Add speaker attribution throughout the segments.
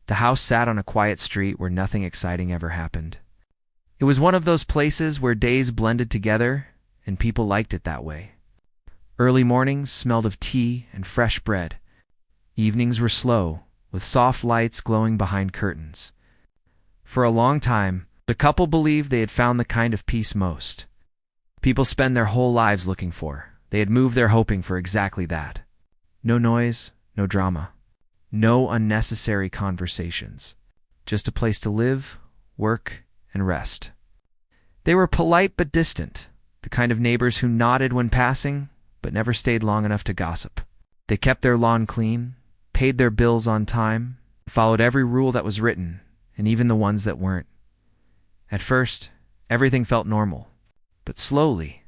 Speaker 1: The house sat on a quiet street where nothing exciting ever happened. It was one of those places where days blended together, and people liked it that way. Early mornings smelled of tea and fresh bread. Evenings were slow, with soft lights glowing behind curtains. For a long time, the couple believed they had found the kind of peace most people spend their whole lives looking for. They had moved there hoping for exactly that. No noise, no drama, no unnecessary conversations. Just a place to live, work, and rest. They were polite but distant, the kind of neighbors who nodded when passing, but never stayed long enough to gossip. They kept their lawn clean, paid their bills on time, followed every rule that was written, and even the ones that weren't. At first, everything felt normal, but slowly,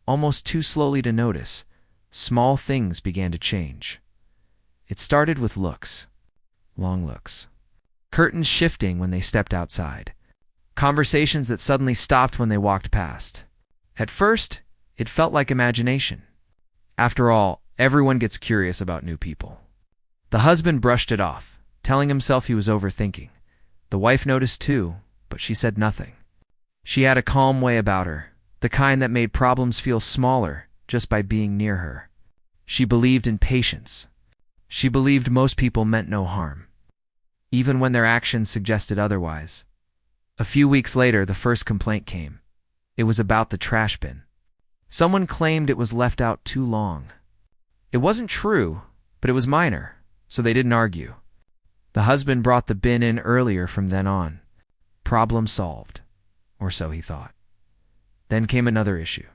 Speaker 1: almost too slowly to notice, small things began to change. It started with looks, long looks, curtains shifting when they stepped outside, conversations that suddenly stopped when they walked past. At first, it felt like imagination. After all, everyone gets curious about new people. The husband brushed it off, telling himself he was overthinking. The wife noticed too, but she said nothing. She had a calm way about her, the kind that made problems feel smaller just by being near her. She believed in patience. She believed most people meant no harm, even when their actions suggested otherwise. A few weeks later, the first complaint came. It was about the trash bin. Someone claimed it was left out too long. It wasn't true, but it was minor, so they didn't argue. The husband brought the bin in earlier from then on. Problem solved, or so he thought. Then came another issue.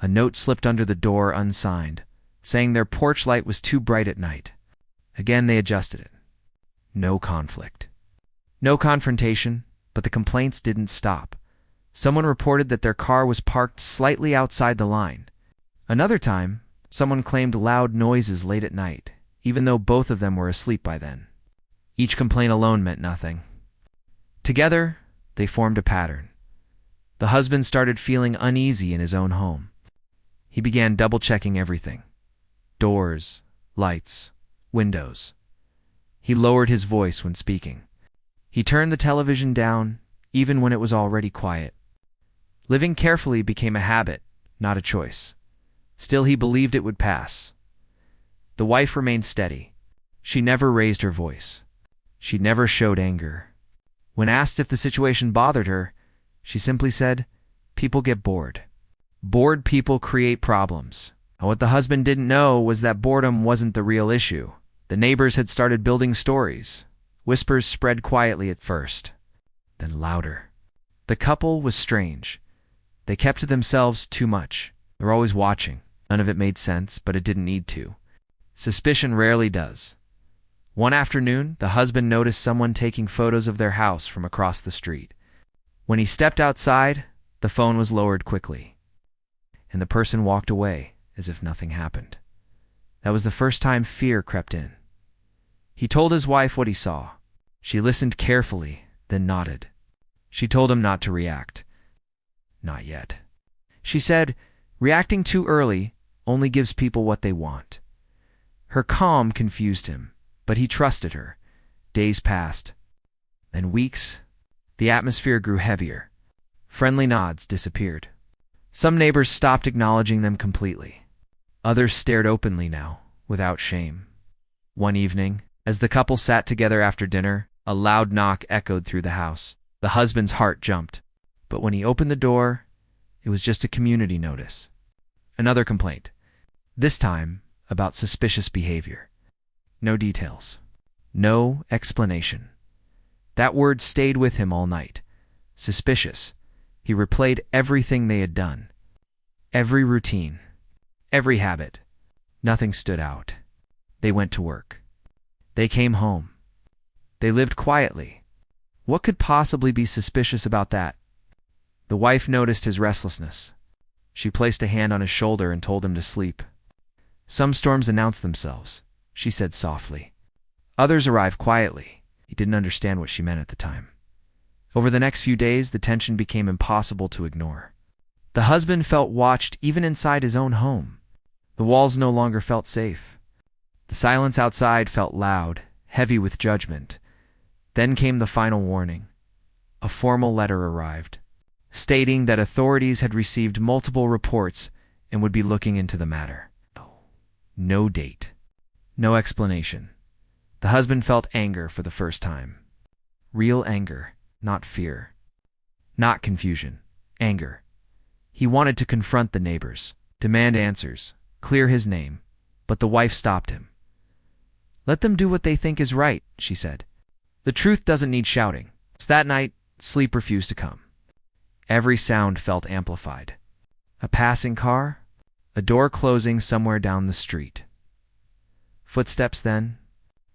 Speaker 1: A note slipped under the door unsigned, saying their porch light was too bright at night. Again, they adjusted it. No conflict. No confrontation, but the complaints didn't stop. Someone reported that their car was parked slightly outside the line. Another time, someone claimed loud noises late at night, even though both of them were asleep by then. Each complaint alone meant nothing. Together, they formed a pattern. The husband started feeling uneasy in his own home. He began double-checking everything. Doors, lights, windows. He lowered his voice when speaking. He turned the television down, even when it was already quiet. Living carefully became a habit, not a choice. Still, he believed it would pass. The wife remained steady. She never raised her voice. She never showed anger. When asked if the situation bothered her, she simply said, "People get bored. Bored people create problems." And what the husband didn't know was that boredom wasn't the real issue. The neighbors had started building stories. Whispers spread quietly at first, then louder. The couple was strange. They kept to themselves too much. They were always watching. None of it made sense, but it didn't need to. Suspicion rarely does. One afternoon, the husband noticed someone taking photos of their house from across the street. When he stepped outside, the phone was lowered quickly, and the person walked away as if nothing happened. That was the first time fear crept in. He told his wife what he saw. She listened carefully, then nodded. She told him not to react. Not yet. She said, "Reacting too early only gives people what they want." Her calm confused him, but he trusted her. Days passed. Then weeks. The atmosphere grew heavier. Friendly nods disappeared. Some neighbors stopped acknowledging them completely. Others stared openly now, without shame. One evening, as the couple sat together after dinner, a loud knock echoed through the house. The husband's heart jumped. But when he opened the door, it was just a community notice. Another complaint. This time, about suspicious behavior. No details. No explanation. That word stayed with him all night. Suspicious. He replayed everything they had done. Every routine. Every habit. Nothing stood out. They went to work. They came home. They lived quietly. What could possibly be suspicious about that? The wife noticed his restlessness. She placed a hand on his shoulder and told him to sleep. Some storms announce themselves, she said softly. Others arrive quietly. He didn't understand what she meant at the time. Over the next few days, the tension became impossible to ignore. The husband felt watched even inside his own home. The walls no longer felt safe. The silence outside felt loud, heavy with judgment. Then came the final warning. A formal letter arrived, stating that authorities had received multiple reports and would be looking into the matter. No date. No explanation. The husband felt anger for the first time. Real anger, not fear. Not confusion. Anger. He wanted to confront the neighbors, demand answers, clear his name, but the wife stopped him. "Let them do what they think is right," she said. "The truth doesn't need shouting." So that night, sleep refused to come. Every sound felt amplified. A passing car, a door closing somewhere down the street. Footsteps then,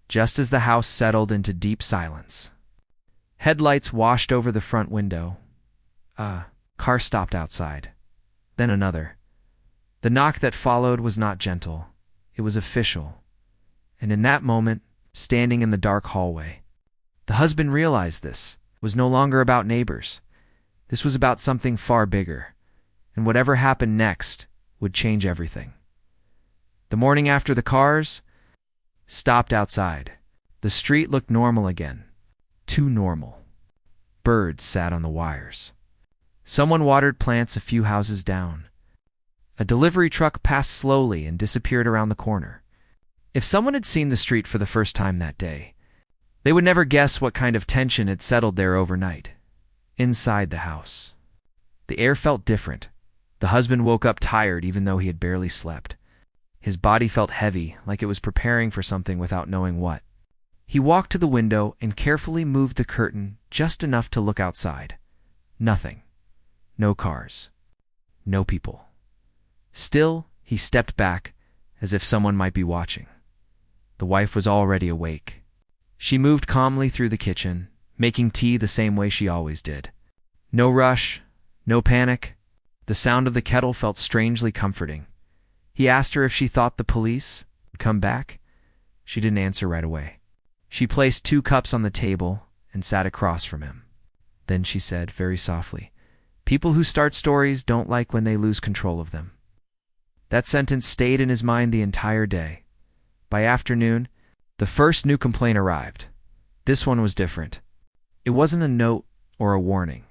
Speaker 1: just as the house settled into deep silence. Headlights washed over the front window. A car stopped outside. Then another. The knock that followed was not gentle. It was official. And in that moment, standing in the dark hallway, the husband realized this was no longer about neighbors. This was about something far bigger. And whatever happened next would change everything. The morning after the cars stopped outside, the street looked normal again. Too normal. Birds sat on the wires. Someone watered plants a few houses down. A delivery truck passed slowly and disappeared around the corner. If someone had seen the street for the first time that day, they would never guess what kind of tension had settled there overnight. Inside the house, the air felt different. The husband woke up tired even though he had barely slept. His body felt heavy, like it was preparing for something without knowing what. He walked to the window and carefully moved the curtain just enough to look outside. Nothing. No cars. No people. Still, he stepped back, as if someone might be watching. The wife was already awake. She moved calmly through the kitchen, making tea the same way she always did. No rush, no panic. The sound of the kettle felt strangely comforting. He asked her if she thought the police would come back. She didn't answer right away. She placed 2 cups on the table and sat across from him. Then she said, very softly, "People who start stories don't like when they lose control of them." That sentence stayed in his mind the entire day. By afternoon, the first new complaint arrived. This one was different. It wasn't a note or a warning.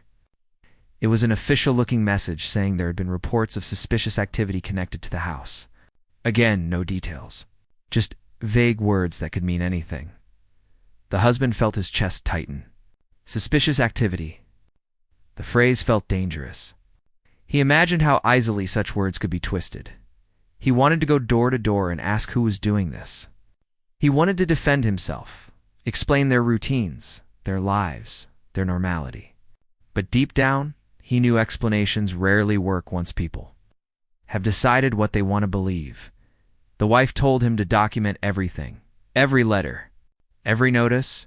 Speaker 1: It was an official-looking message saying there had been reports of suspicious activity connected to the house. Again, no details. Just vague words that could mean anything. The husband felt his chest tighten. Suspicious activity. The phrase felt dangerous. He imagined how easily such words could be twisted. He wanted to go door to door and ask who was doing this. He wanted to defend himself, explain their routines, their lives, their normality. But deep down, he knew explanations rarely work once people have decided what they want to believe. The wife told him to document everything, every letter, every notice,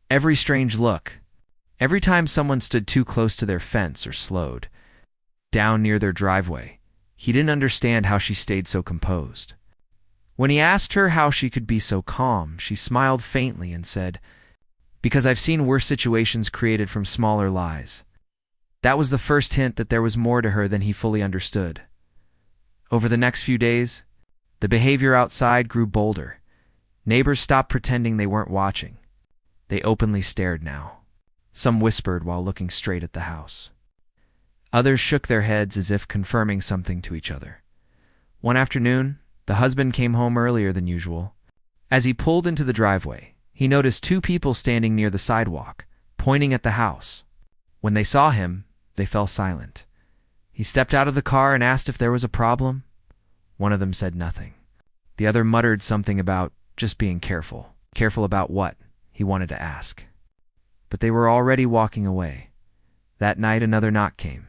Speaker 1: every strange look, every time someone stood too close to their fence or slowed down near their driveway. He didn't understand how she stayed so composed. When he asked her how she could be so calm, she smiled faintly and said, "Because I've seen worse situations created from smaller lies." That was the first hint that there was more to her than he fully understood. Over the next few days, the behavior outside grew bolder. Neighbors stopped pretending they weren't watching. They openly stared now. Some whispered while looking straight at the house. Others shook their heads as if confirming something to each other. One afternoon, the husband came home earlier than usual. As he pulled into the driveway, he noticed 2 people standing near the sidewalk, pointing at the house. When they saw him, they fell silent. He stepped out of the car and asked if there was a problem. One of them said nothing. The other muttered something about just being careful. Careful about what? He wanted to ask. But they were already walking away. That night another knock came.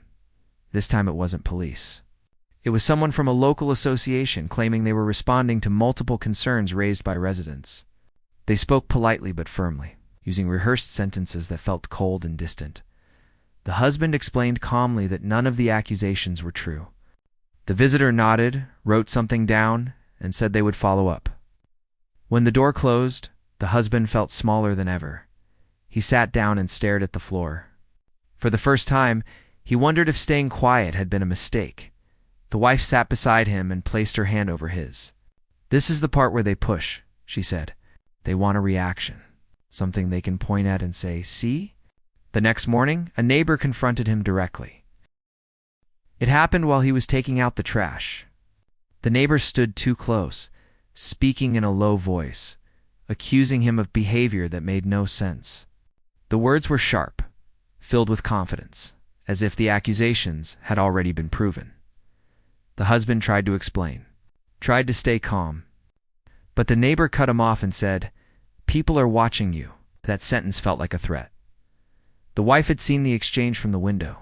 Speaker 1: This time it wasn't police. It was someone from a local association claiming they were responding to multiple concerns raised by residents. They spoke politely but firmly, using rehearsed sentences that felt cold and distant. The husband explained calmly that none of the accusations were true. The visitor nodded, wrote something down, and said they would follow up. When the door closed, the husband felt smaller than ever. He sat down and stared at the floor. For the first time, he wondered if staying quiet had been a mistake. The wife sat beside him and placed her hand over his. "This is the part where they push," she said. "They want a reaction." something they can point at and say, "See?" The next morning, a neighbor confronted him directly. It happened while he was taking out the trash. The neighbor stood too close, speaking in a low voice, accusing him of behavior that made no sense. The words were sharp, filled with confidence, as if the accusations had already been proven. The husband tried to explain, tried to stay calm, but the neighbor cut him off and said, "People are watching you." That sentence felt like a threat. The wife had seen the exchange from the window.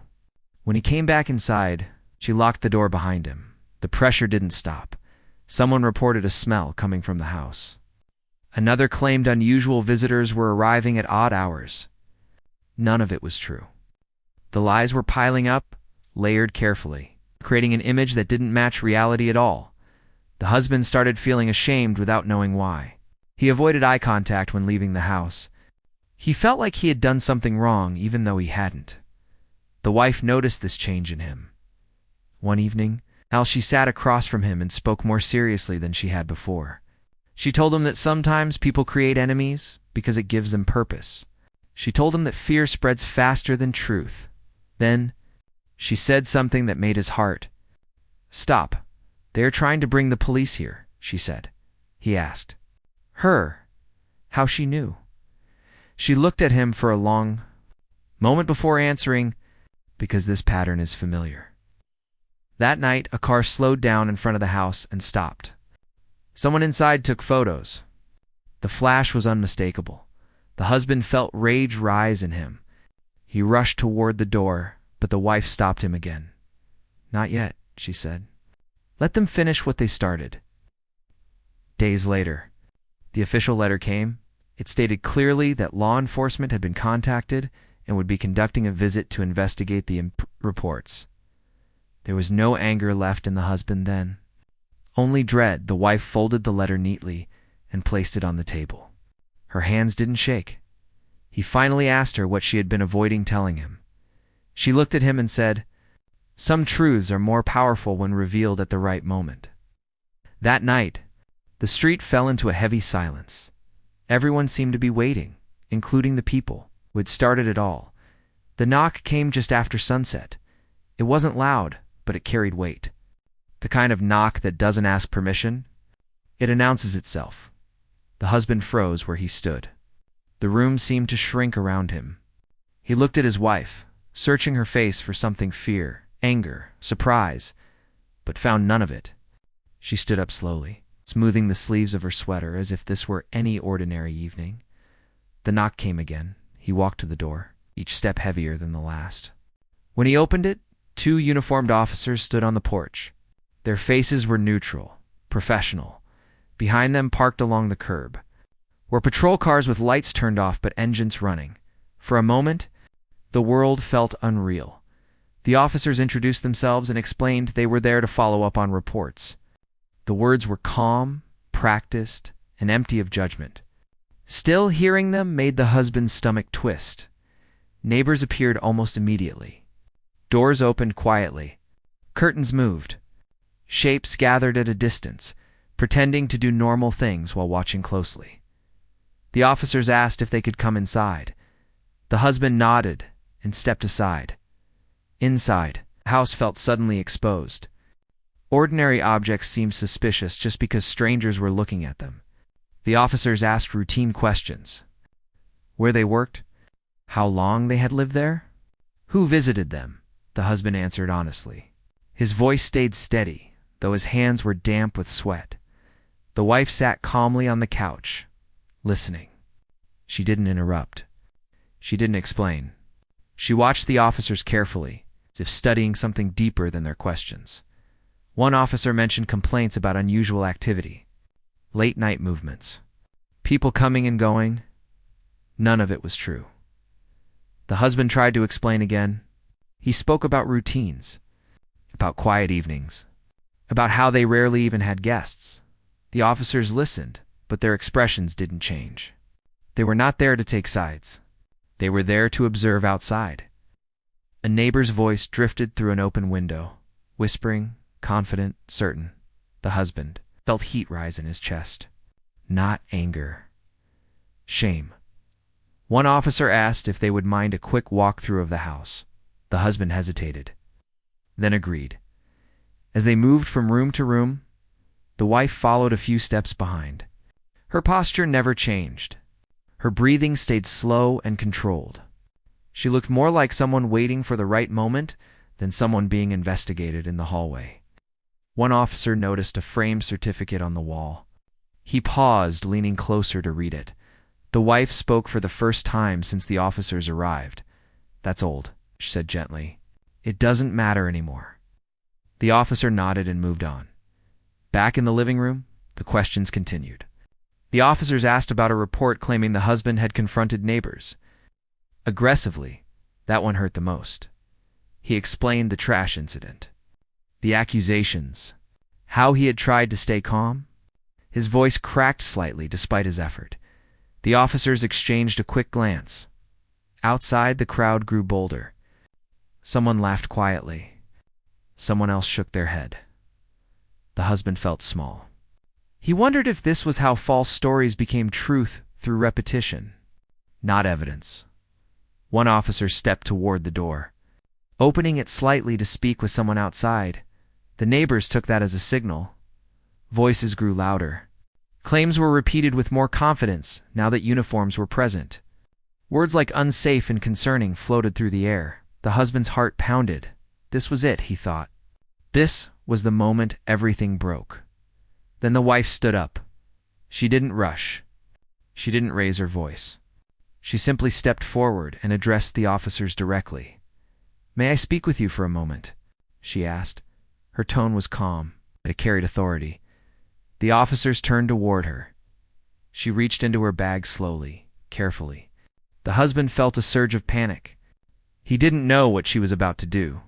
Speaker 1: When he came back inside, she locked the door behind him. The pressure didn't stop. Someone reported a smell coming from the house. Another claimed unusual visitors were arriving at odd hours. None of it was true. The lies were piling up, layered carefully, creating an image that didn't match reality at all. The husband started feeling ashamed without knowing why. He avoided eye contact when leaving the house. He felt like he had done something wrong even though he hadn't. The wife noticed this change in him. One evening, she sat across from him and spoke more seriously than she had before. She told him that sometimes people create enemies because it gives them purpose. She told him that fear spreads faster than truth. Then, she said something that made his heart stop. "They are trying to bring the police here," she said. He asked her how she knew. She looked at him for a long moment before answering, "Because this pattern is familiar." That night, a car slowed down in front of the house and stopped. Someone inside took photos. The flash was unmistakable. The husband felt rage rise in him. He rushed toward the door, but the wife stopped him again. "Not yet," she said. "Let them finish what they started." Days later, the official letter came. It stated clearly that law enforcement had been contacted and would be conducting a visit to investigate the reports. There was no anger left in the husband then. Only dread. The wife folded the letter neatly and placed it on the table. Her hands didn't shake. He finally asked her what she had been avoiding telling him. She looked at him and said, "Some truths are more powerful when revealed at the right moment." That night, the street fell into a heavy silence. Everyone seemed to be waiting, including the people who had started it all. The knock came just after sunset. It wasn't loud, but it carried weight. The kind of knock that doesn't ask permission. It announces itself. The husband froze where he stood. The room seemed to shrink around him. He looked at his wife, searching her face for something: fear, anger, surprise, but found none of it. She stood up slowly, smoothing the sleeves of her sweater as if this were any ordinary evening. The knock came again. He walked to the door, each step heavier than the last. When he opened it, 2 uniformed officers stood on the porch. Their faces were neutral, professional. Behind them, parked along the curb, were patrol cars with lights turned off but engines running. For a moment, the world felt unreal. The officers introduced themselves and explained they were there to follow up on reports. The words were calm, practiced, and empty of judgment. Still, hearing them made the husband's stomach twist. Neighbors appeared almost immediately. Doors opened quietly. Curtains moved. Shapes gathered at a distance, pretending to do normal things while watching closely. The officers asked if they could come inside. The husband nodded and stepped aside. Inside, the house felt suddenly exposed. Ordinary objects seemed suspicious just because strangers were looking at them. The officers asked routine questions: where they worked, how long they had lived there, who visited them. The husband answered honestly. His voice stayed steady, though his hands were damp with sweat. The wife sat calmly on the couch, listening. She didn't interrupt. She didn't explain. She watched the officers carefully, as if studying something deeper than their questions. One officer mentioned complaints about unusual activity, late-night movements, people coming and going. None of it was true. The husband tried to explain again. He spoke about routines, about quiet evenings, about how they rarely even had guests. The officers listened, but their expressions didn't change. They were not there to take sides. They were there to observe outside. A neighbor's voice drifted through an open window, whispering, confident, certain. The husband felt heat rise in his chest. Not anger. Shame. One officer asked if they would mind a quick walkthrough of the house. The husband hesitated, then agreed. As they moved from room to room, the wife followed a few steps behind. Her posture never changed. Her breathing stayed slow and controlled. She looked more like someone waiting for the right moment than someone being investigated in the hallway. One officer noticed a framed certificate on the wall. He paused, leaning closer to read it. The wife spoke for the first time since the officers arrived. "That's old," she said gently. "It doesn't matter anymore." The officer nodded and moved on. Back in the living room, the questions continued. The officers asked about a report claiming the husband had confronted neighbors aggressively. That one hurt the most. He explained the trash incident, the accusations, how he had tried to stay calm. His voice cracked slightly despite his effort. The officers exchanged a quick glance. Outside, the crowd grew bolder. Someone laughed quietly. Someone else shook their head. The husband felt small. He wondered if this was how false stories became truth through repetition, not evidence. One officer stepped toward the door, opening it slightly to speak with someone outside. The neighbors took that as a signal. Voices grew louder. Claims were repeated with more confidence now that uniforms were present. Words like unsafe and concerning floated through the air. The husband's heart pounded. This was it, he thought. This was the moment everything broke. Then the wife stood up. She didn't rush. She didn't raise her voice. She simply stepped forward and addressed the officers directly. "May I speak with you for a moment?" she asked. Her tone was calm, but it carried authority. The officers turned toward her. She reached into her bag slowly, carefully. The husband felt a surge of panic. He didn't know what she was about to do,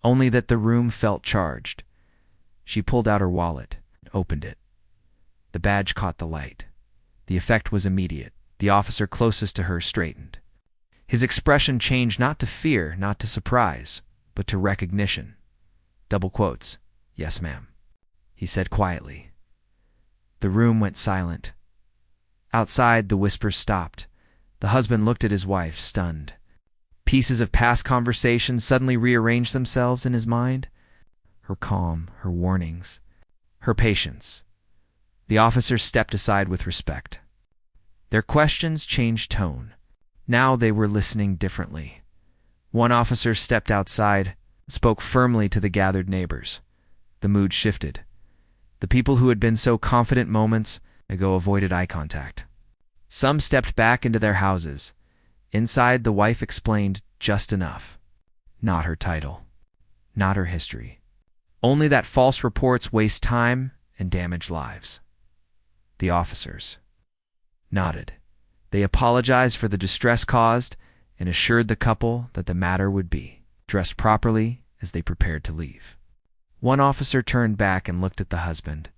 Speaker 1: only that the room felt charged. She pulled out her wallet and opened it. The badge caught the light. The effect was immediate. The officer closest to her straightened. His expression changed not to fear, not to surprise, but to recognition. Double quotes. "Yes, ma'am," he said quietly. The room went silent. Outside, the whispers stopped. The husband looked at his wife, stunned. Pieces of past conversations suddenly rearranged themselves in his mind. Her calm, her warnings, her patience. The officers stepped aside with respect. Their questions changed tone. Now they were listening differently. One officer stepped outside and spoke firmly to the gathered neighbors. The mood shifted. The people who had been so confident moments ago avoided eye contact. Some stepped back into their houses. Inside, the wife explained just enough. Not her title, not her history. Only that false reports waste time and damage lives. The officers nodded. They apologized for the distress caused and assured the couple that the matter would be addressed properly as they prepared to leave. One officer turned back and looked at the husband.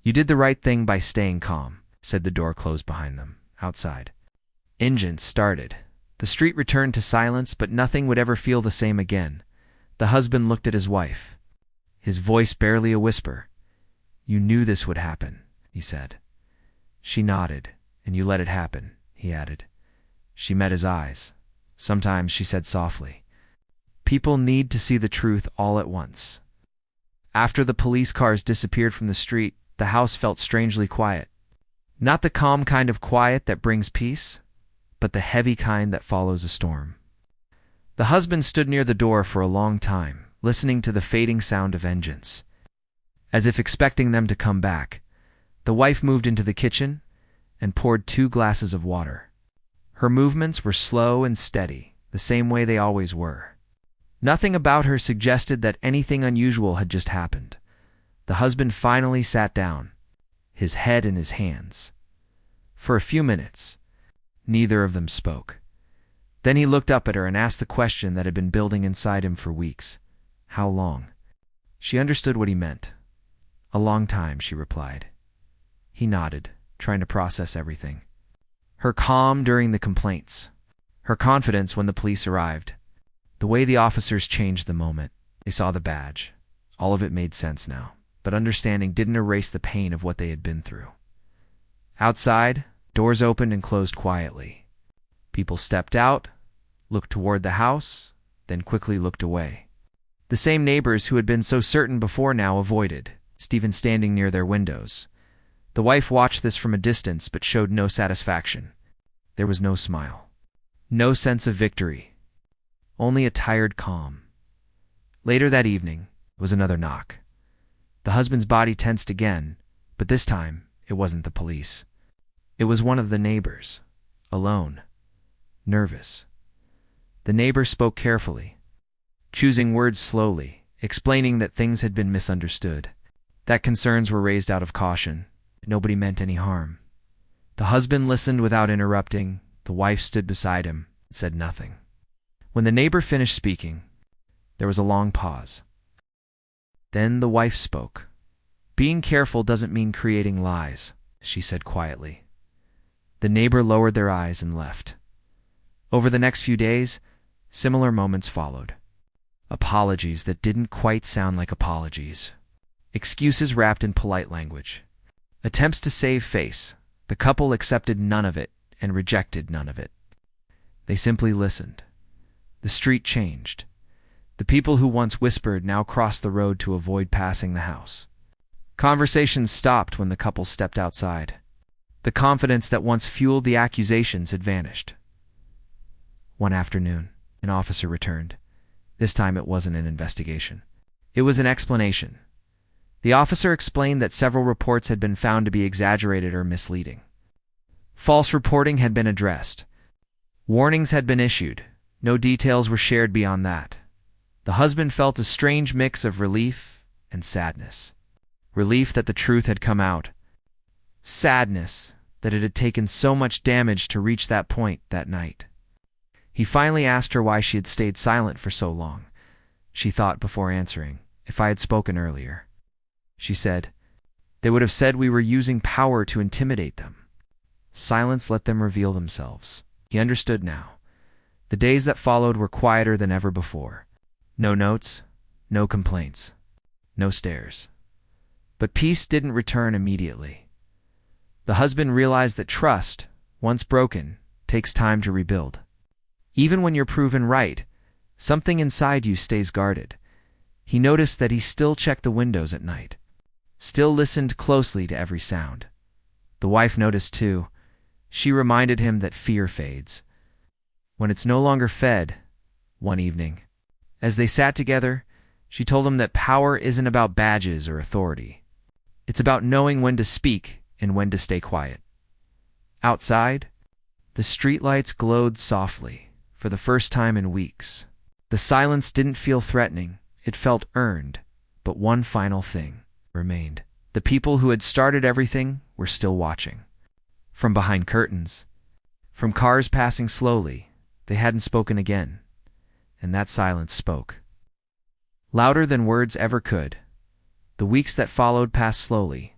Speaker 1: "You did the right thing by staying calm," said. The door closed behind them. Outside, engines started. The street returned to silence, but nothing would ever feel the same again. The husband looked at his wife, his voice barely a whisper. "You knew this would happen," he said. She nodded. "And you let it happen," he added. She met his eyes. Sometimes, she said softly, "People need to see the truth all at once." After the police cars disappeared from the street, the house felt strangely quiet. Not the calm kind of quiet that brings peace, but the heavy kind that follows a storm. The husband stood near the door for a long time, listening to the fading sound of engines. As if expecting them to come back, the wife moved into the kitchen and poured 2 glasses of water. Her movements were slow and steady, the same way they always were. Nothing about her suggested that anything unusual had just happened. The husband finally sat down, his head in his hands. For a few minutes, neither of them spoke. Then he looked up at her and asked the question that had been building inside him for weeks. "How long?" She understood what he meant. "A long time," she replied. He nodded, trying to process everything. Her calm during the complaints, her confidence when the police arrived, the way the officers changed the moment. They saw the badge. All of it made sense now, but understanding didn't erase the pain of what they had been through. Outside, doors opened and closed quietly. People stepped out, looked toward the house, then quickly looked away. The same neighbors who had been so certain before now avoided, Stephen standing near their windows. The wife watched this from a distance but showed no satisfaction. There was no smile. No sense of victory. Only a tired calm. Later that evening was another knock. The husband's body tensed again, but this time it wasn't the police. It was one of the neighbors, alone, nervous. The neighbor spoke carefully, choosing words slowly, explaining that things had been misunderstood, that concerns were raised out of caution. Nobody meant any harm. The husband listened without interrupting. The wife stood beside him and said nothing. When the neighbor finished speaking, there was a long pause. Then the wife spoke. "Being careful doesn't mean creating lies," she said quietly. The neighbor lowered their eyes and left. Over the next few days, similar moments followed. Apologies that didn't quite sound like apologies. Excuses wrapped in polite language. Attempts to save face. The couple accepted none of it and rejected none of it. They simply listened. The street changed. The people who once whispered now crossed the road to avoid passing the house. Conversations stopped when the couple stepped outside. The confidence that once fueled the accusations had vanished. One afternoon, an officer returned. This time it wasn't an investigation. It was an explanation. The officer explained that several reports had been found to be exaggerated or misleading. False reporting had been addressed. Warnings had been issued. No details were shared beyond that. The husband felt a strange mix of relief and sadness. Relief that the truth had come out. Sadness that it had taken so much damage to reach that point that night. He finally asked her why she had stayed silent for so long. She thought before answering, "If I had spoken earlier," she said, "they would have said we were using power to intimidate them." Silence let them reveal themselves. He understood now. The days that followed were quieter than ever before. No notes, no complaints, no stares. But peace didn't return immediately. The husband realized that trust, once broken, takes time to rebuild. Even when you're proven right, something inside you stays guarded. He noticed that he still checked the windows at night, still listened closely to every sound. The wife noticed too. She reminded him that fear fades when it's no longer fed. One evening, as they sat together, she told him that power isn't about badges or authority. It's about knowing when to speak and when to stay quiet. Outside, the streetlights glowed softly for the first time in weeks. The silence didn't feel threatening. It felt earned. But one final thing remained. The people who had started everything were still watching. From behind curtains, from cars passing slowly, they hadn't spoken again. And that silence spoke. Louder than words ever could. The weeks that followed passed slowly.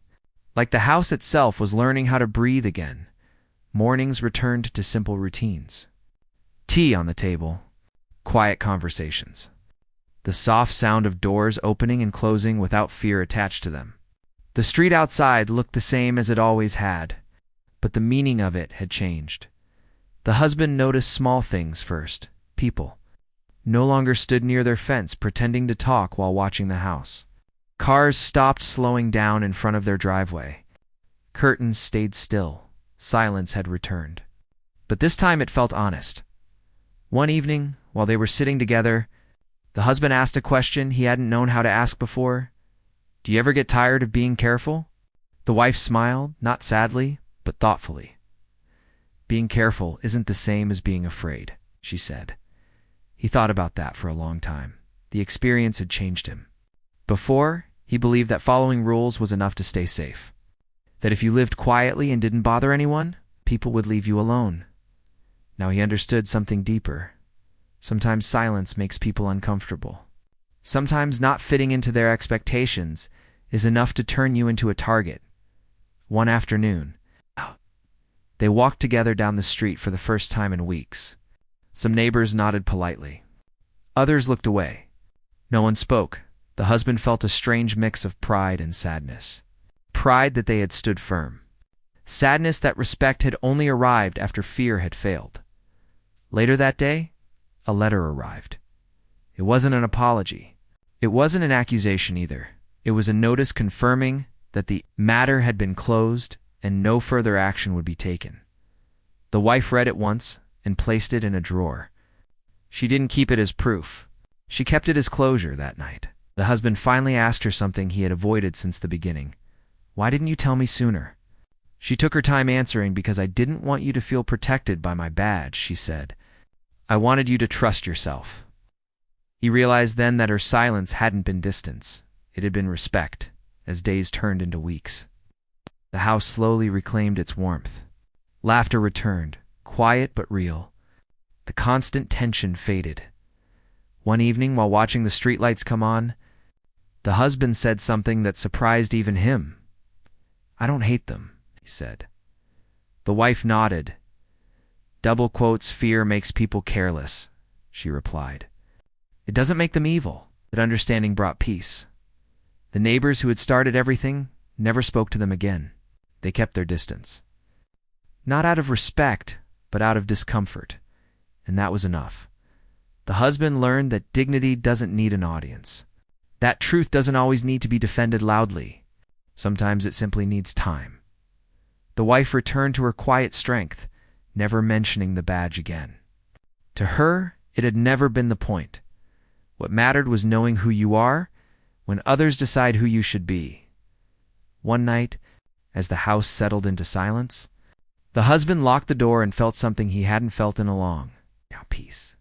Speaker 1: Like the house itself was learning how to breathe again. Mornings returned to simple routines. Tea on the table. Quiet conversations. The soft sound of doors opening and closing without fear attached to them. The street outside looked the same as it always had, but the meaning of it had changed. The husband noticed small things first. People no longer stood near their fence pretending to talk while watching the house. Cars stopped slowing down in front of their driveway. Curtains stayed still. Silence had returned. But this time it felt honest. One evening, while they were sitting together, the husband asked a question he hadn't known how to ask before. "Do you ever get tired of being careful?" The wife smiled, not sadly, but thoughtfully. "Being careful isn't the same as being afraid," she said. He thought about that for a long time. The experience had changed him. Before, he believed that following rules was enough to stay safe. That if you lived quietly and didn't bother anyone, people would leave you alone. Now he understood something deeper. Sometimes silence makes people uncomfortable. Sometimes not fitting into their expectations is enough to turn you into a target. One afternoon, they walked together down the street for the first time in weeks. Some neighbors nodded politely. Others looked away. No one spoke. The husband felt a strange mix of pride and sadness. Pride that they had stood firm. Sadness that respect had only arrived after fear had failed. Later that day, a letter arrived. It wasn't an apology. It wasn't an accusation either. It was a notice confirming that the matter had been closed and no further action would be taken. The wife read it once and placed it in a drawer. She didn't keep it as proof. She kept it as closure that night. The husband finally asked her something he had avoided since the beginning. "Why didn't you tell me sooner?" She took her time answering, "Because I didn't want you to feel protected by my badge," she said. "I wanted you to trust yourself." He realized then that her silence hadn't been distance. It had been respect, as days turned into weeks. The house slowly reclaimed its warmth. Laughter returned, quiet but real. The constant tension faded. One evening, while watching the streetlights come on, the husband said something that surprised even him. "I don't hate them," he said. The wife nodded. "Double quotes, fear makes people careless," she replied. "It doesn't make them evil." That understanding brought peace. The neighbors who had started everything never spoke to them again. They kept their distance. Not out of respect, but out of discomfort. And that was enough. The husband learned that dignity doesn't need an audience. That truth doesn't always need to be defended loudly. Sometimes it simply needs time. The wife returned to her quiet strength, never mentioning the badge again. To her, it had never been the point. What mattered was knowing who you are when others decide who you should be. One night, as the house settled into silence, the husband locked the door and felt something he hadn't felt in a long time. Peace.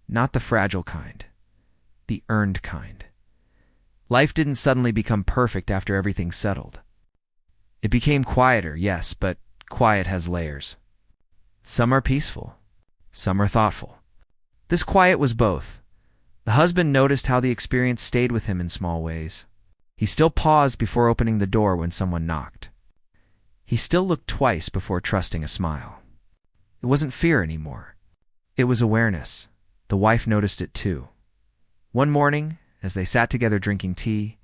Speaker 1: Not the fragile kind, the earned kind. Life didn't suddenly become perfect after everything settled. It became quieter, yes, but quiet has layers. Some are peaceful, some are thoughtful. This quiet was both. The husband noticed how the experience stayed with him in small ways. He still paused before opening the door when someone knocked. He still looked twice before trusting a smile. It wasn't fear anymore. It was awareness. The wife noticed it too. One morning, as they sat together drinking tea,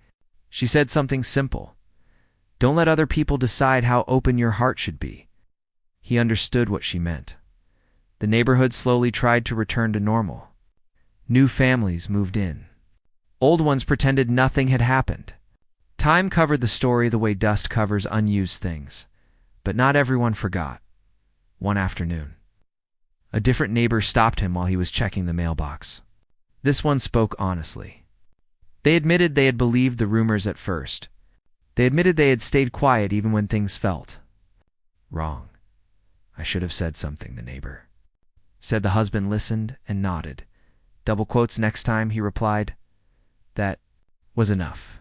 Speaker 1: she said something simple. "Don't let other people decide how open your heart should be." He understood what she meant. The neighborhood slowly tried to return to normal. New families moved in. Old ones pretended nothing had happened. Time covered the story the way dust covers unused things. But not everyone forgot. One afternoon, a different neighbor stopped him while he was checking the mailbox. This one spoke honestly. They admitted they had believed the rumors at first. They admitted they had stayed quiet even when things felt wrong. "I should have said something," the neighbor said. The husband listened and nodded. "Double quotes next time," he replied. That was enough.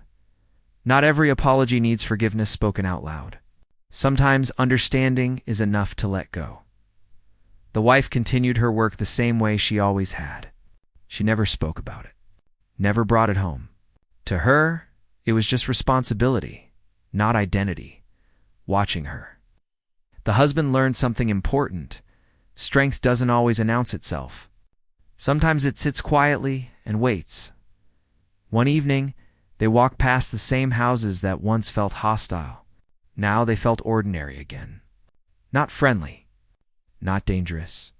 Speaker 1: Not every apology needs forgiveness spoken out loud. Sometimes understanding is enough to let go. The wife continued her work the same way she always had. She never spoke about it, never brought it home. To her, it was just responsibility, not identity, watching her. The husband learned something important. Strength doesn't always announce itself. Sometimes it sits quietly and waits. One evening, they walked past the same houses that once felt hostile. Now they felt ordinary again. Not friendly. Not dangerous.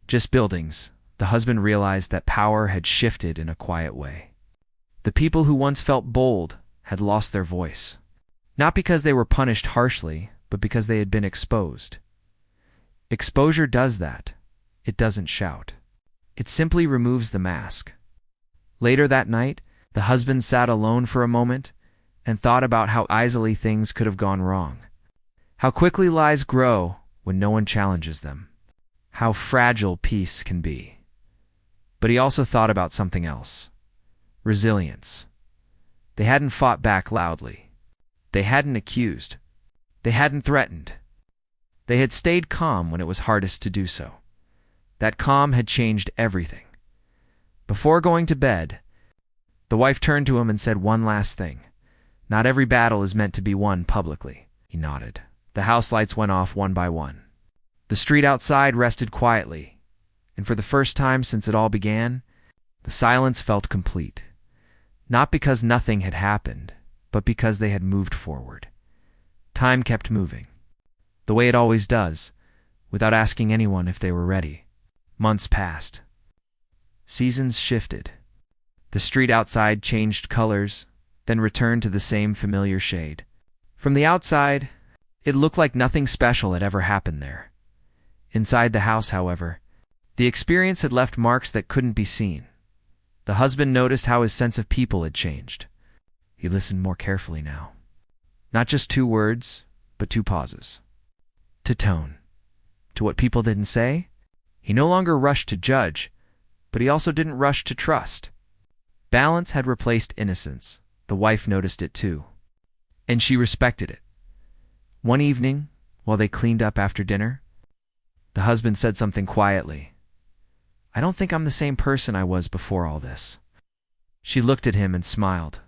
Speaker 1: Just buildings. The husband realized that power had shifted in a quiet way. The people who once felt bold had lost their voice. Not because they were punished harshly, but because they had been exposed. Exposure does that. It doesn't shout. It simply removes the mask. Later that night, the husband sat alone for a moment and thought about how easily things could have gone wrong. How quickly lies grow when no one challenges them. How fragile peace can be. But he also thought about something else. Resilience. They hadn't fought back loudly. They hadn't accused. They hadn't threatened. They had stayed calm when it was hardest to do so. That calm had changed everything. Before going to bed, the wife turned to him and said one last thing. "Not every battle is meant to be won publicly." He nodded. The house lights went off one by one. The street outside rested quietly, and for the first time since it all began, the silence felt complete. Not because nothing had happened, but because they had moved forward. Time kept moving, the way it always does, without asking anyone if they were ready. Months passed. Seasons shifted. The street outside changed colors, then returned to the same familiar shade. From the outside, it looked like nothing special had ever happened there. Inside the house, however, the experience had left marks that couldn't be seen. The husband noticed how his sense of people had changed. He listened more carefully now. Not just 2 words, but 2 pauses. To tone. To what people didn't say. He no longer rushed to judge, but he also didn't rush to trust. Balance had replaced innocence. The wife noticed it too. And she respected it. One evening, while they cleaned up after dinner, the husband said something quietly. "I don't think I'm the same person I was before all this." She looked at him and smiled.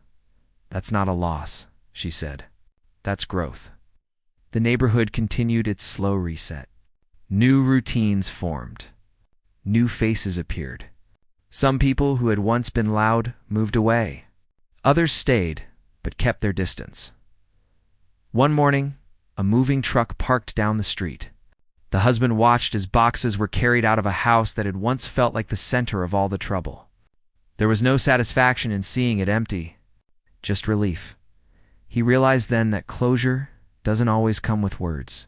Speaker 1: "That's not a loss," she said. "That's growth." The neighborhood continued its slow reset. New routines formed. New faces appeared. Some people who had once been loud moved away. Others stayed, but kept their distance. One morning, a moving truck parked down the street. The husband watched as boxes were carried out of a house that had once felt like the center of all the trouble. There was no satisfaction in seeing it empty, just relief. He realized then that closure doesn't always come with words.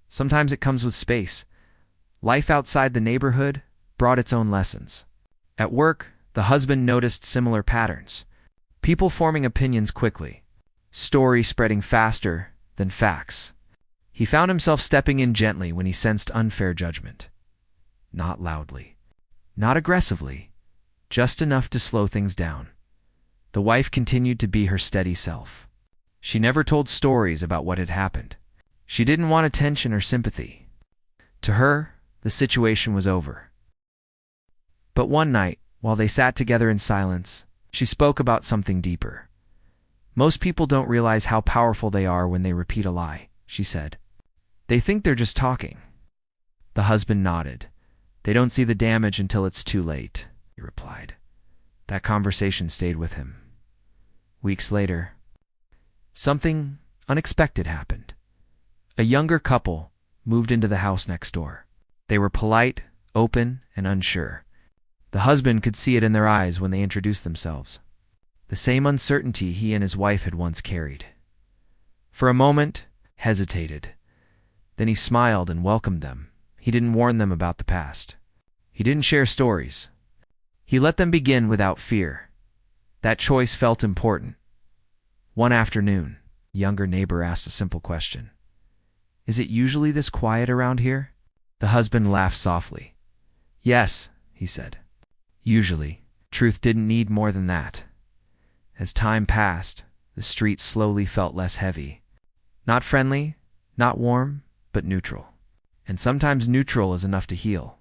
Speaker 1: Sometimes it comes with space. Life outside the neighborhood brought its own lessons. At work, the husband noticed similar patterns. People forming opinions quickly. Stories spreading faster than facts. He found himself stepping in gently when he sensed unfair judgment. Not loudly. Not aggressively. Just enough to slow things down. The wife continued to be her steady self. She never told stories about what had happened. She didn't want attention or sympathy. To her, the situation was over. But one night, while they sat together in silence, she spoke about something deeper. "Most people don't realize how powerful they are when they repeat a lie," she said. "They think they're just talking." The husband nodded. "They don't see the damage until it's too late," he replied. That conversation stayed with him. Weeks later, something unexpected happened. A younger couple moved into the house next door. They were polite, open, and unsure. The husband could see it in their eyes when they introduced themselves. The same uncertainty he and his wife had once carried. For a moment, hesitated. Then he smiled and welcomed them. He didn't warn them about the past. He didn't share stories. He let them begin without fear. That choice felt important. One afternoon, a younger neighbor asked a simple question. "Is it usually this quiet around here?" The husband laughed softly. "Yes," he said. "Usually." Truth didn't need more than that. As time passed, the street slowly felt less heavy. Not friendly, not warm, but neutral. And sometimes neutral is enough to heal.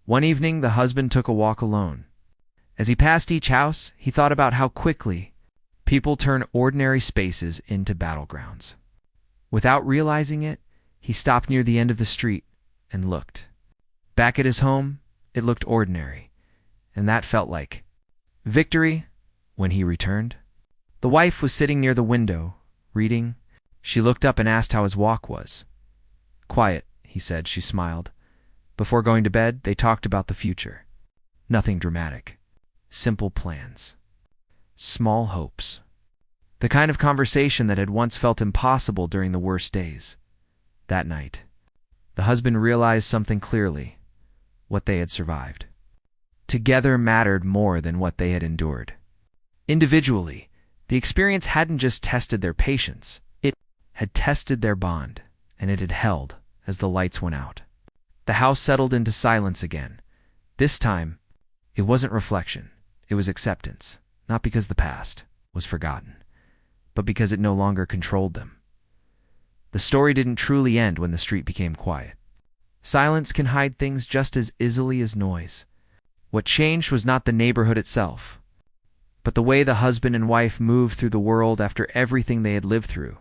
Speaker 1: One evening, the husband took a walk alone. As he passed each house, he thought about how quickly people turn ordinary spaces into battlegrounds. Without realizing it, he stopped near the end of the street and looked. Back at his home, it looked ordinary, and that felt like victory when he returned. The wife was sitting near the window, reading. She looked up and asked how his walk was. "Quiet," he said. She smiled. Before going to bed, they talked about the future. Nothing dramatic. Simple plans. Small hopes. The kind of conversation that had once felt impossible during the worst days. That night, the husband realized something clearly: what they had survived. Together mattered more than what they had endured. Individually, the experience hadn't just tested their patience, it had tested their bond, and it had held as the lights went out. The house settled into silence again. This time, it wasn't reflection, it was acceptance, not because the past was forgotten, but because it no longer controlled them. The story didn't truly end when the street became quiet. Silence can hide things just as easily as noise. What changed was not the neighborhood itself, but the way the husband and wife moved through the world after everything they had lived through.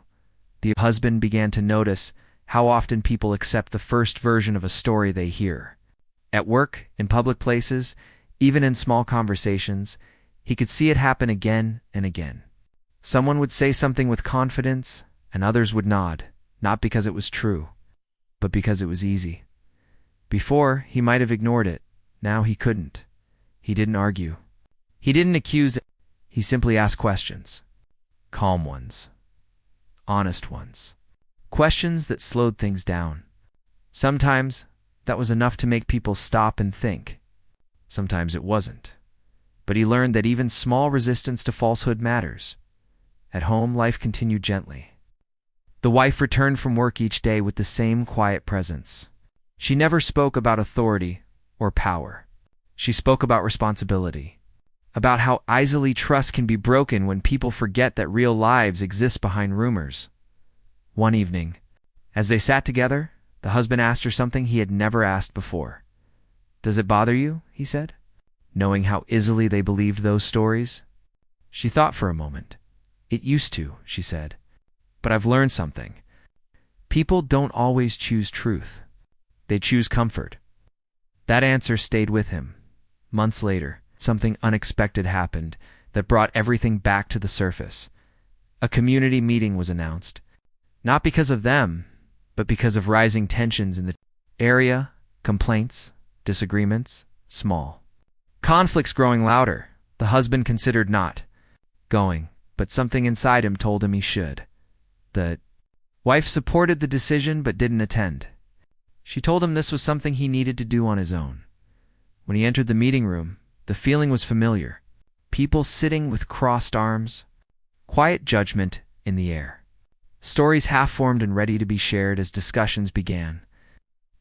Speaker 1: The husband began to notice how often people accept the first version of a story they hear. At work, in public places, even in small conversations, he could see it happen again and again. Someone would say something with confidence, and others would nod, not because it was true, but because it was easy. Before, he might have ignored it. Now he couldn't. He didn't argue. He didn't accuse. He simply asked questions. Calm ones. Honest ones. Questions that slowed things down. Sometimes that was enough to make people stop and think. Sometimes it wasn't. But he learned that even small resistance to falsehood matters. At home, life continued gently. The wife returned from work each day with the same quiet presence. She never spoke about authority or power. She spoke about responsibility, about how easily trust can be broken when people forget that real lives exist behind rumors. One evening, as they sat together, the husband asked her something he had never asked before. "Does it bother you?" he said, knowing how easily they believed those stories. She thought for a moment. "It used to," she said. "But I've learned something. People don't always choose truth. They choose comfort." That answer stayed with him. Months later, something unexpected happened that brought everything back to the surface. A community meeting was announced. Not because of them, but because of rising tensions in the area, complaints, disagreements, small. Conflicts growing louder. The husband considered not going, but something inside him told him he should. The wife supported the decision but didn't attend. She told him this was something he needed to do on his own. When he entered the meeting room, the feeling was familiar. People sitting with crossed arms, quiet judgment in the air. Stories half-formed and ready to be shared as discussions began.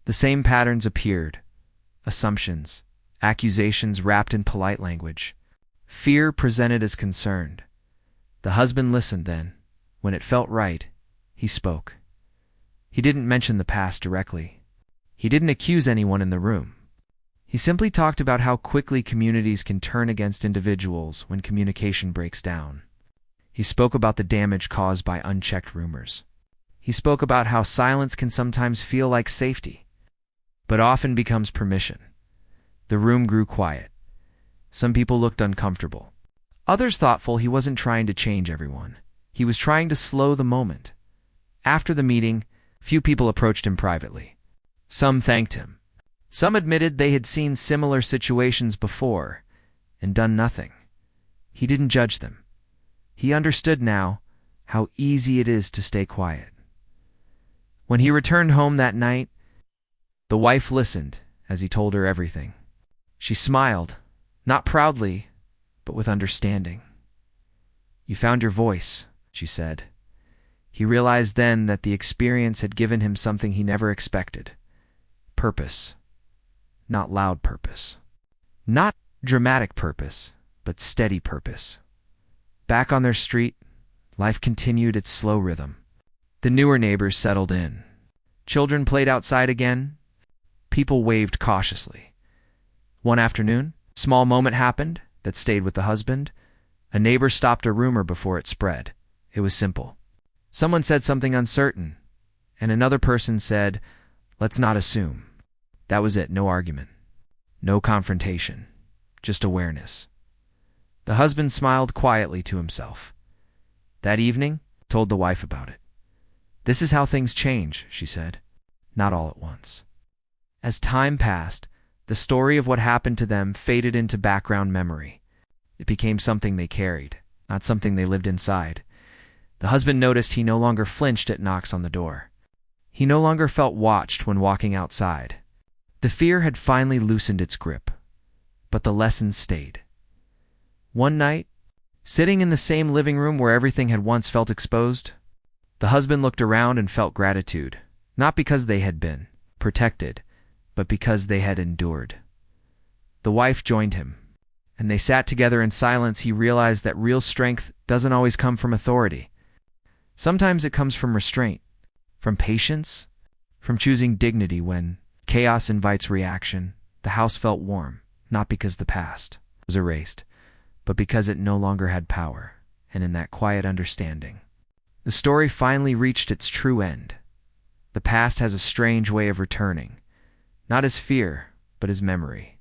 Speaker 1: The same patterns appeared. Assumptions, accusations wrapped in polite language. Fear presented as concerned. The husband listened then. When it felt right, he spoke. He didn't mention the past directly. He didn't accuse anyone in the room. He simply talked about how quickly communities can turn against individuals when communication breaks down. He spoke about the damage caused by unchecked rumors. He spoke about how silence can sometimes feel like safety, but often becomes permission. The room grew quiet. Some people looked uncomfortable. Others thoughtful he wasn't trying to change everyone. He was trying to slow the moment. After the meeting, few people approached him privately. Some thanked him. Some admitted they had seen similar situations before and done nothing. He didn't judge them. He understood now how easy it is to stay quiet. When he returned home that night, the wife listened as he told her everything. She smiled, not proudly, but with understanding. "You found your voice," she said. He realized then that the experience had given him something he never expected. Purpose. Not loud purpose. Not dramatic purpose, but steady purpose. Back on their street, life continued its slow rhythm. The newer neighbors settled in. Children played outside again. People waved cautiously. One afternoon, a small moment happened that stayed with the husband. A neighbor stopped a rumor before it spread. It was simple. Someone said something uncertain, and another person said, "Let's not assume." That was it, no argument. No confrontation. Just awareness. The husband smiled quietly to himself. That evening, told the wife about it. "This is how things change," she said. "Not all at once." As time passed, the story of what happened to them faded into background memory. It became something they carried, not something they lived inside. The husband noticed he no longer flinched at knocks on the door. He no longer felt watched when walking outside. The fear had finally loosened its grip, but the lessons stayed. One night, sitting in the same living room where everything had once felt exposed, the husband looked around and felt gratitude, not because they had been protected, but because they had endured. The wife joined him, and they sat together in silence. He realized that real strength doesn't always come from authority. Sometimes it comes from restraint, from patience, from choosing dignity when chaos invites reaction. The house felt warm, not because the past was erased, but because it no longer had power, and in that quiet understanding, the story finally reached its true end. The past has a strange way of returning, not as fear, but as memory.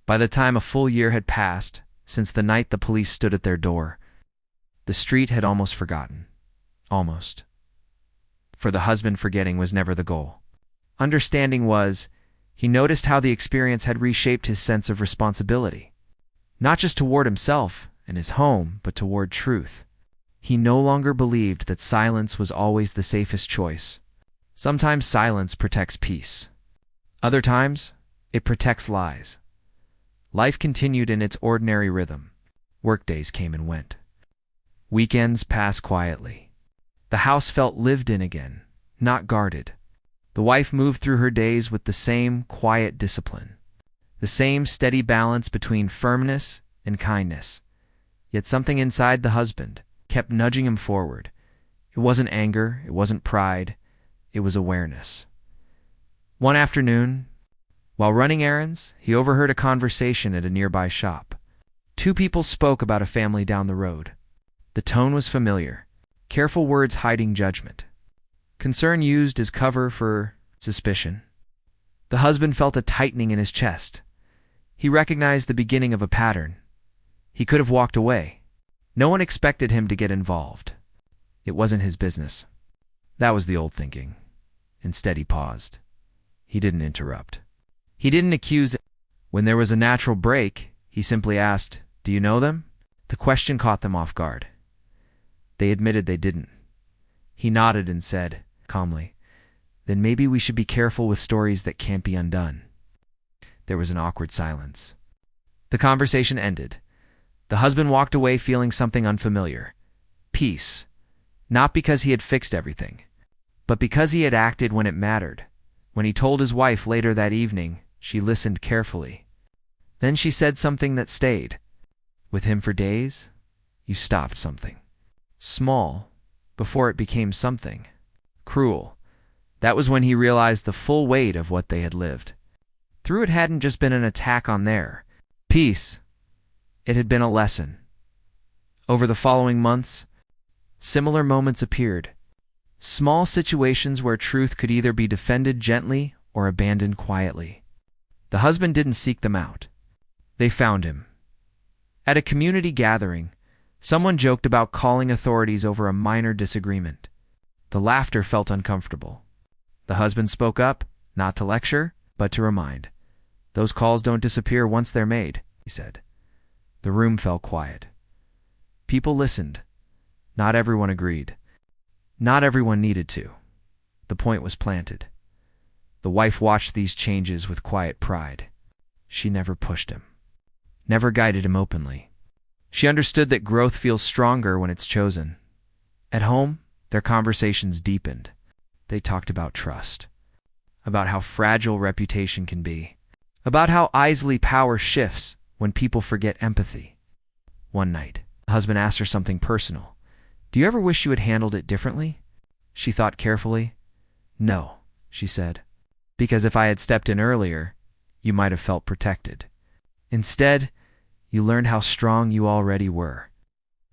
Speaker 1: By the time a full year had passed, since the night the police stood at their door, the street had almost forgotten. Almost. For the husband, forgetting was never the goal. Understanding was. He noticed how the experience had reshaped his sense of responsibility, not just toward himself and his home, but toward truth. He no longer believed that silence was always the safest choice. Sometimes silence protects peace. Other times, it protects lies. Life continued in its ordinary rhythm. Workdays came and went. Weekends passed quietly. The house felt lived in again, not guarded. The wife moved through her days with the same quiet discipline, the same steady balance between firmness and kindness. Yet something inside the husband kept nudging him forward. It wasn't anger, it wasn't pride, it was awareness. One afternoon, while running errands, he overheard a conversation at a nearby shop. Two people spoke about a family down the road. The tone was familiar, careful words hiding judgment. Concern used as cover for suspicion. The husband felt a tightening in his chest. He recognized the beginning of a pattern. He could have walked away. No one expected him to get involved. It wasn't his business. That was the old thinking. Instead, he paused. He didn't interrupt. He didn't accuse. When there was a natural break, he simply asked, "Do you know them?" The question caught them off guard. They admitted they didn't. He nodded and said, calmly, "Then maybe we should be careful with stories that can't be undone." There was an awkward silence. The conversation ended. The husband walked away feeling something unfamiliar. Peace. Not because he had fixed everything, but because he had acted when it mattered. When he told his wife later that evening, she listened carefully. Then she said something that stayed. With him for days, you stopped something. Small, before it became something cruel. That was when he realized the full weight of what they had lived. Through it hadn't just been an attack on their peace. It had been a lesson. Over the following months, similar moments appeared. Small situations where truth could either be defended gently or abandoned quietly. The husband didn't seek them out. They found him. At a community gathering, someone joked about calling authorities over a minor disagreement. The laughter felt uncomfortable. The husband spoke up, not to lecture, but to remind. "Those calls don't disappear once they're made," he said. The room fell quiet. People listened. Not everyone agreed. Not everyone needed to. The point was planted. The wife watched these changes with quiet pride. She never pushed him, never guided him openly. She understood that growth feels stronger when it's chosen. At home, their conversations deepened. They talked about trust, about how fragile reputation can be, about how easily power shifts when people forget empathy. One night, the husband asked her something personal. "Do you ever wish you had handled it differently?" She thought carefully. "No," she said, "because if I had stepped in earlier, you might have felt protected. Instead, you learned how strong you already were."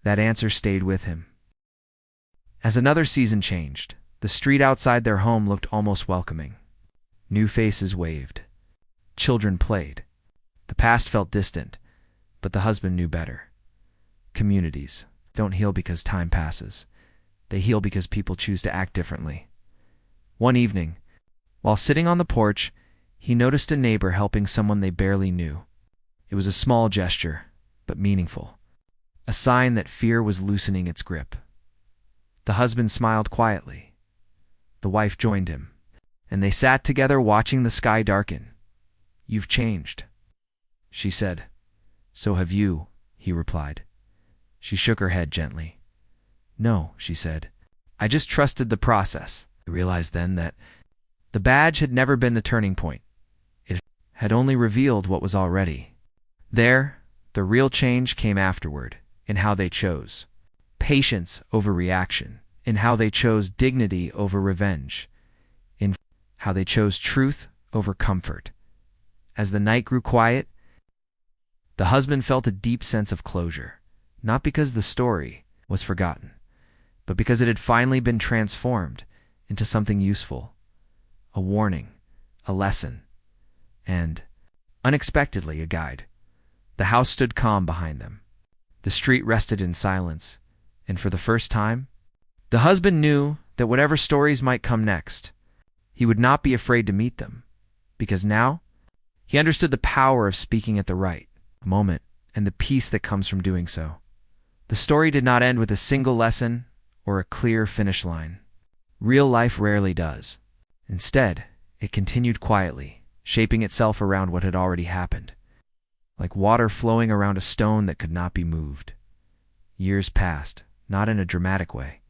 Speaker 1: That answer stayed with him. As another season changed, the street outside their home looked almost welcoming. New faces waved. Children played. The past felt distant, but the husband knew better. Communities don't heal because time passes. They heal because people choose to act differently. One evening, while sitting on the porch, he noticed a neighbor helping someone they barely knew. It was a small gesture, but meaningful. A sign that fear was loosening its grip. The husband smiled quietly. The wife joined him, and they sat together watching the sky darken. "You've changed," she said. "So have you," he replied. She shook her head gently. "No," she said. "I just trusted the process." I realized then that the badge had never been the turning point. It had only revealed what was already there. The real change came afterward, in how they chose. Patience over reaction, in how they chose dignity over revenge, in how they chose truth over comfort. As the night grew quiet, the husband felt a deep sense of closure, not because the story was forgotten, but because it had finally been transformed into something useful, a warning, a lesson, and, unexpectedly, a guide. The house stood calm behind them. The street rested in silence, and for the first time, the husband knew that whatever stories might come next, he would not be afraid to meet them. because now he understood the power of speaking at the right moment and the peace that comes from doing so. The story did not end with a single lesson or a clear finish line. Real life rarely does. Instead, it continued quietly, shaping itself around what had already happened, like water flowing around a stone that could not be moved. Years passed, not in a dramatic way,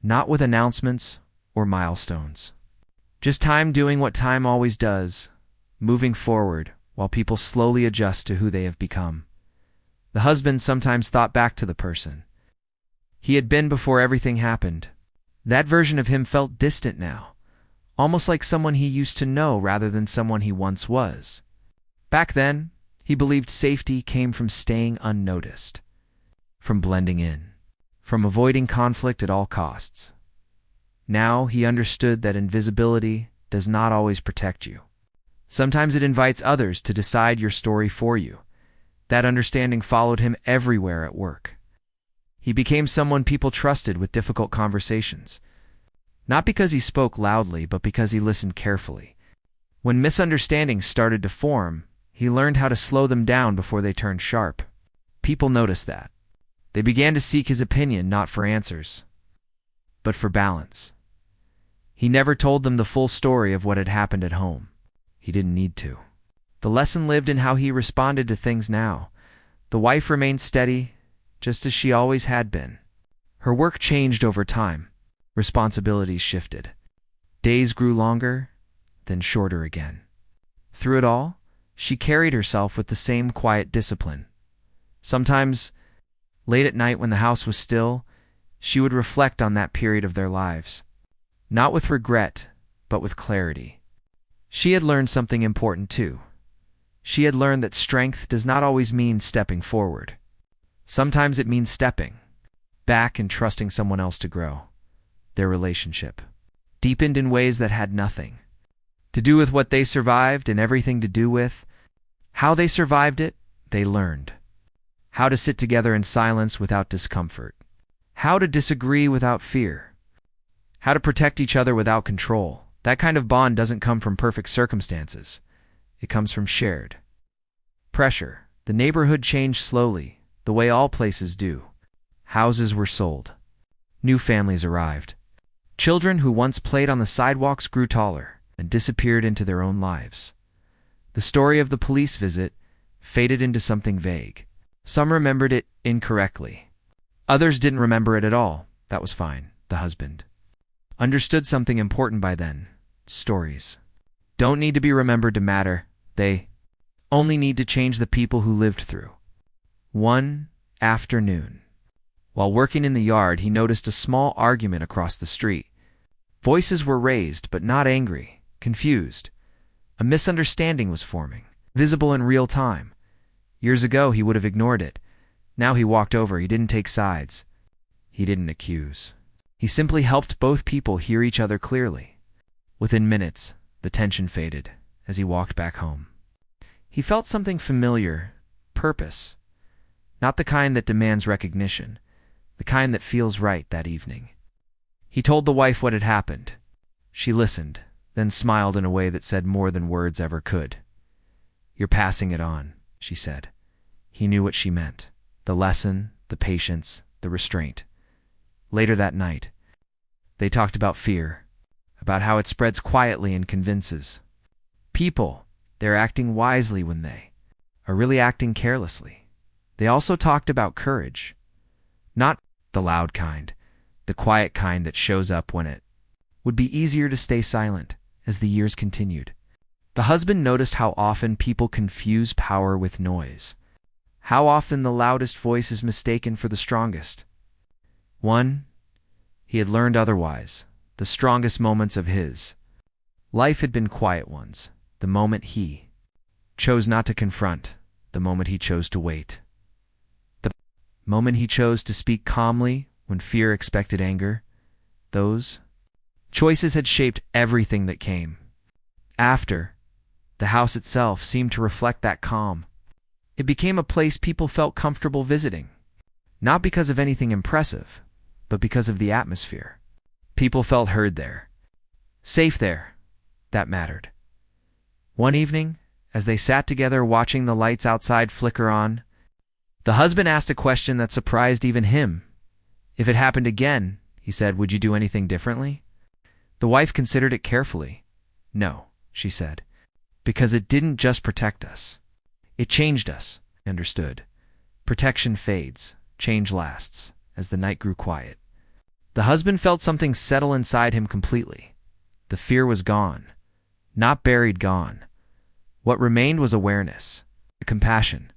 Speaker 1: not with announcements or milestones. Just time doing what time always does, moving forward while people slowly adjust to who they have become. The husband sometimes thought back to the person he had been before everything happened. That version of him felt distant now, almost like someone he used to know rather than someone he once was. Back then, he believed safety came from staying unnoticed, from blending in, from avoiding conflict at all costs. Now he understood that invisibility does not always protect you. Sometimes it invites others to decide your story for you. That understanding followed him everywhere at work. He became someone people trusted with difficult conversations, not because he spoke loudly, but because he listened carefully. When misunderstandings started to form, he learned how to slow them down before they turned sharp. People noticed that. They began to seek his opinion not for answers, but for balance. He never told them the full story of what had happened at home. He didn't need to. The lesson lived in how he responded to things now. The wife remained steady, just as she always had been. Her work changed over time. Responsibilities shifted. Days grew longer, then shorter again. Through it all, she carried herself with the same quiet discipline. Sometimes, late at night when the house was still, she would reflect on that period of their lives. Not with regret, but with clarity. She had learned something important too. She had learned that strength does not always mean stepping forward. Sometimes it means stepping back and trusting someone else to grow. Their relationship deepened in ways that had nothing to do with what they survived and everything to do with how they survived it. They learned how to sit together in silence without discomfort, how to disagree without fear, how to protect each other without control. That kind of bond doesn't come from perfect circumstances. It comes from shared pressure. The neighborhood changed slowly, the way all places do. Houses were sold. New families arrived. Children who once played on the sidewalks grew taller and disappeared into their own lives. The story of the police visit faded into something vague. Some remembered it incorrectly. Others didn't remember it at all. That was fine. The husband understood something important by then. Stories don't need to be remembered to matter. They only need to change the people who lived through. One afternoon, while working in the yard, he noticed a small argument across the street. Voices were raised, but not angry, confused. A misunderstanding was forming, visible in real time. Years ago, he would have ignored it. Now he walked over. He didn't take sides. He didn't accuse. He simply helped both people hear each other clearly. Within minutes, the tension faded as he walked back home. He felt something familiar, purpose. Not the kind that demands recognition, the kind that feels right that evening. He told the wife what had happened. She listened, then smiled in a way that said more than words ever could. "You're passing it on," she said. He knew what she meant. The lesson, the patience, the restraint. Later that night, they talked about fear, about how it spreads quietly and convinces people they're acting wisely when they are really acting carelessly. They also talked about courage. Not the loud kind, the quiet kind that shows up when it would be easier to stay silent. As the years continued, the husband noticed how often people confuse power with noise, how often the loudest voice is mistaken for the strongest one. He had learned otherwise. The strongest moments of his life had been quiet ones, the moment he chose not to confront, the moment he chose to wait, the moment he chose to speak calmly when fear expected anger. Those choices had shaped everything that came after. The house itself seemed to reflect that calm. It became a place people felt comfortable visiting, not because of anything impressive, but because of the atmosphere. People felt heard there, safe there. That mattered. One evening, as they sat together watching the lights outside flicker on, the husband asked a question that surprised even him. If it happened again, he said, would you do anything differently? The wife considered it carefully. No, she said, because it didn't just protect us. It changed us. Understood. Protection fades, change lasts, as the night grew quiet. The husband felt something settle inside him completely. The fear was gone. Not buried, gone. What remained was awareness, compassion,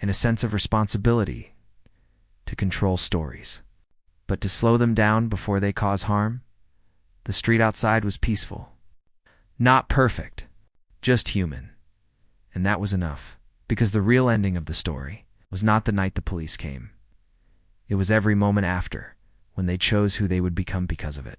Speaker 1: and a sense of responsibility to control stories. But to slow them down before they cause harm. The street outside was peaceful. Not perfect, just human. And that was enough, because the real ending of the story was not the night the police came. It was every moment after, when they chose who they would become because of it.